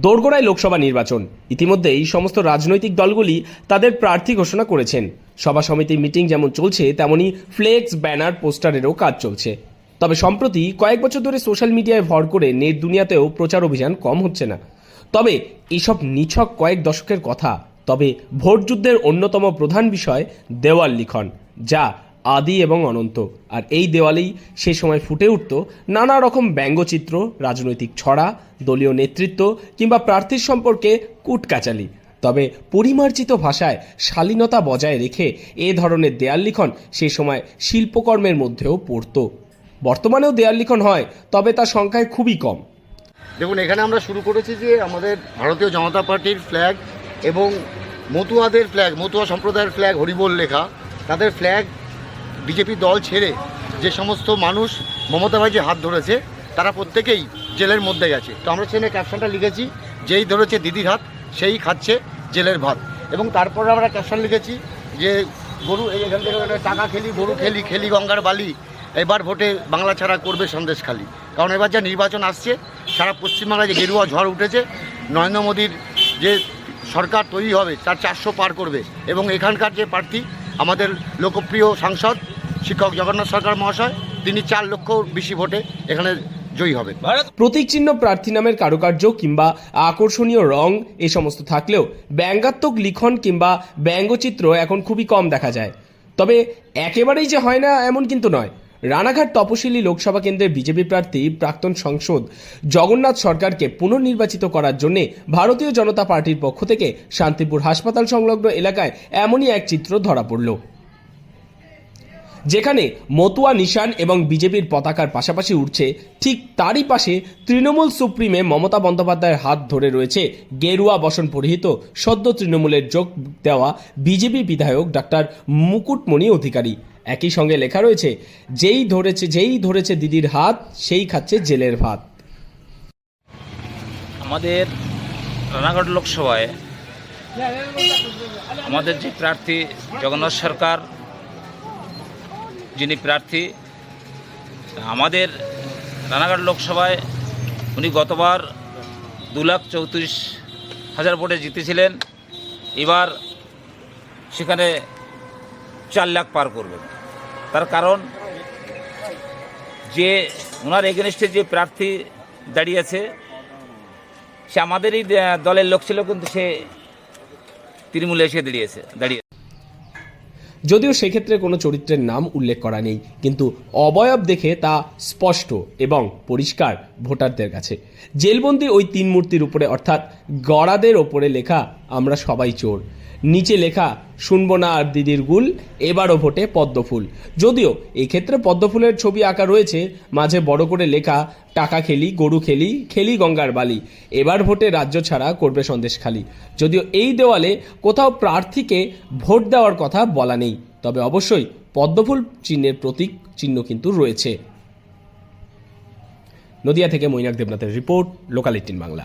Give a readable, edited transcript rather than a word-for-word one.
দোরগোড়ায় লোকসভা নির্বাচন। ইতিমধ্যেই সমস্ত রাজনৈতিক দলগুলি তাদের প্রার্থী ঘোষণা করেছেন। সভা সমিতির মিটিং যেমন চলছে, তেমনি ফ্লেক্স, ব্যানার, পোস্টারেরও কাজ চলছে। তবে সম্প্রতি কয়েক বছর ধরে সোশ্যাল মিডিয়ায় ভর করে নেট দুনিয়াতেও প্রচার অভিযান কম হচ্ছে না। তবে এসব নিছক কয়েক দশকের কথা। তবে ভোট যুদ্ধের অন্যতম প্রধান বিষয় দেওয়াল লিখন, যা আদি এবং অনন্ত। আর এই দেওয়ালেই সে সময় ফুটে উঠত নানা রকম ব্যঙ্গচিত্র, রাজনৈতিক ছড়া, দলীয় নেতৃত্ব কিংবা প্রার্থীর সম্পর্কে কুটকাচালি। তবে পরিমার্জিত ভাষায় শালীনতা বজায় রেখে এ ধরনের দেয়াল লিখন সে সময় শিল্পকর্মের মধ্যেও পড়ত। বর্তমানেও দেয়াল লিখন হয়, তবে তার সংখ্যায় খুবই কম। দেখুন, এখানে আমরা শুরু করেছি যে আমাদের ভারতীয় জনতা পার্টির ফ্ল্যাগ এবং মতুয়াদের ফ্ল্যাগ, মতুয়া সম্প্রদায়ের ফ্ল্যাগ হরিবোল লেখা, তাদের ফ্ল্যাগ বিজেপি দল ছেড়ে যে সমস্ত মানুষ মমতা ব্যানার্জির হাত ধরেছে তারা প্রত্যেকেই জেলের মধ্যে গেছে। তো আমরা সেখানে ক্যাপশনটা লিখেছি, যেই ধরেছে দিদির হাত সেই খাচ্ছে জেলের ভাত। এবং তারপরে আমরা ক্যাপশন লিখেছি যে গরু এখান থেকে টাকা খেলি, গরু খেলি, খেলি গঙ্গার বালি, এবার ভোটে বাংলা ছাড়া করবে সন্দেশখালি। কারণ এবার যা নির্বাচন আসছে, সারা পশ্চিমবাংলায় যে গেরুয়া ঝড় উঠেছে, নরেন্দ্র মোদীর যে সরকার তৈরি হবে তার 400 পার করবে। এবং এখানকার যে প্রার্থী আমাদের লোকপ্রিয় সাংসদ শিক্ষক জগন্নাথ সরকার মহাশয়, তিনি 4 লক্ষ বেশি ভোটে এখানে জয়ী হবেন। প্রতীক চিহ্ন, প্রার্থী নামের কারুকার্য কিংবা আকর্ষণীয় রং এ সমস্ত থাকলেও ব্যঙ্গাত্মক লিখন কিংবা ব্যঙ্গচিত্র এখন খুবই কম দেখা যায়। তবে একেবারেই যে হয় না এমন কিন্তু নয়। রানাঘাট তপশিলি লোকসভা কেন্দ্রের বিজেপি প্রার্থী প্রাক্তন সাংসদ জগন্নাথ সরকারকে পুনর্নির্বাচিত করার জন্য ভারতীয় জনতা পার্টির পক্ষ থেকে শান্তিপুর হাসপাতাল সংলগ্ন এলাকায় এমনই এক চিত্র ধরা পড়ল, যেখানে মতুয়া নিশান এবং বিজেপির পতাকার পাশাপাশি উঠছে, ঠিক তারই পাশে তৃণমূল সুপ্রিমে মমতা বন্দ্যোপাধ্যায়ের হাত ধরে রয়েছে গেরুয়া বসন পরিহিত সদ্য তৃণমূলের যোগ দেওয়া বিজেপি বিধায়ক ডাক্তার মুকুটমণি অধিকারী। একই সঙ্গে লেখা রয়েছে, যেই ধরেছে দিদির হাত সেই খাচ্ছে জেলের ভাত। আমাদের রানাঘাট লোকসভায় আমাদের যে প্রার্থী জগন্নাথ সরকার, যিনি প্রার্থী, আমাদের রানাঘাট লোকসভায় উনি গতবার 2,34,000 ভোটে জিতেছিলেন। এবার সেখানে 4 লাখ পার করবেন। তার কারণ যে ওনার এগেনস্টে যে প্রার্থী দাঁড়িয়েছে সে আমাদেরই দলের লোক ছিল, কিন্তু সে তৃণমূলে এসে দাঁড়িয়ে। যদিও সেক্ষেত্রে কোনো চরিত্রের নাম উল্লেখ করা নেই, কিন্তু অবয়ব দেখে তা স্পষ্ট এবং পরিষ্কার ভোটারদের কাছে। জেলবন্দি ওই 3 মূর্তির উপরে, অর্থাৎ গড়াদের ওপরে লেখা আমরা সবাই চোর, নিচে লেখা শুনবো না আর দিদির গুল, এবারও ভোটে পদ্মফুল। যদিও এই ক্ষেত্রে পদ্মফুলের ছবি আঁকা রয়েছে, মাঝে বড় করে লেখা টাকা খেলি, গরু খেলি, খেলি গঙ্গার বালি, এবার ভোটে রাজ্য ছাড়া করবে সন্দেশখালি। যদিও এই দেওয়ালে কোথাও প্রার্থীকে ভোট দেওয়ার কথা বলা নেই, তবে অবশ্যই পদ্মফুল চিহ্নের প্রতীক চিহ্ন কিন্তু রয়েছে। নদিয়া থেকে মৈনাক দেবনাথের রিপোর্ট, লোকাল 18 বাংলা।